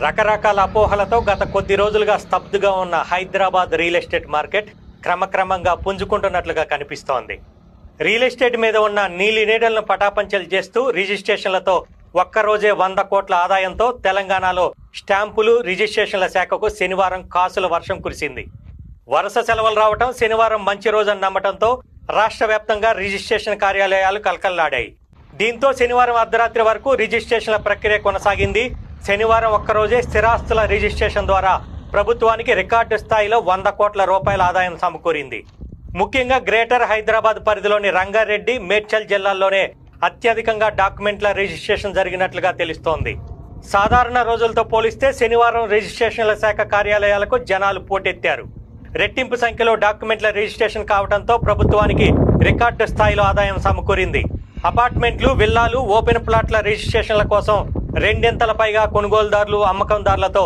రకరకాల అపోహలతో గత కొద్ది రోజులుగా స్తబ్దుగా ఉన్న హైదరాబాద్ రియల్ ఎస్టేట్ మార్కెట్ క్రమక్రమంగా పుంజుకుంటున్నట్లుగా కనిపిస్తోంది. రియల్ ఎస్టేట్ మీద ఉన్న నీలి నీడలను పటాపంచలు చేస్తూ రిజిస్ట్రేషన్లతో ఒక్కరోజే 100 కోట్ల ఆదాయంతో తెలంగాణలో స్టాంపులు రిజిస్ట్రేషన్ల శాఖకు శనివారం కాసుల వర్షం కురిసింది. వరుస సెలవులు రావటం, శనివారం మంచి రోజని నమ్మటంతో రాష్ట్ర వ్యాప్తంగా రిజిస్ట్రేషన్ కార్యాలయాలు కలకల్లాడాయి. దీంతో శనివారం అర్ధరాత్రి వరకు రిజిస్ట్రేషన్ల ప్రక్రియ కొనసాగింది. శనివారం ఒక్కరోజే స్థిరాస్తుల రిజిస్ట్రేషన్ ద్వారా ప్రభుత్వానికి రికార్డు స్థాయిలో 100 కోట్ల రూపాయల ఆదాయం సమకూరింది. ముఖ్యంగా గ్రేటర్ హైదరాబాద్ పరిధిలోని రంగారెడ్డి, మేడ్చల్ జిల్లాల్లోనే అత్యధికంగా డాక్యుమెంట్ల రిజిస్ట్రేషన్ జరిగినట్లుగా తెలుస్తోంది. సాధారణ రోజులతో పోలిస్తే శనివారం రిజిస్ట్రేషన్ల శాఖ కార్యాలయాలకు జనాలు పోటెత్తారు. రెట్టింపు సంఖ్యలో డాక్యుమెంట్ల రిజిస్ట్రేషన్ కావడంతో ప్రభుత్వానికి రికార్డు స్థాయిలో ఆదాయం సమకూరింది. అపార్ట్మెంట్లు, విల్లాలు, ఓపెన్ ప్లాట్ల రిజిస్ట్రేషన్ల కోసం రెండింతల పైగా కొనుగోలుదారులు, అమ్మకందారులతో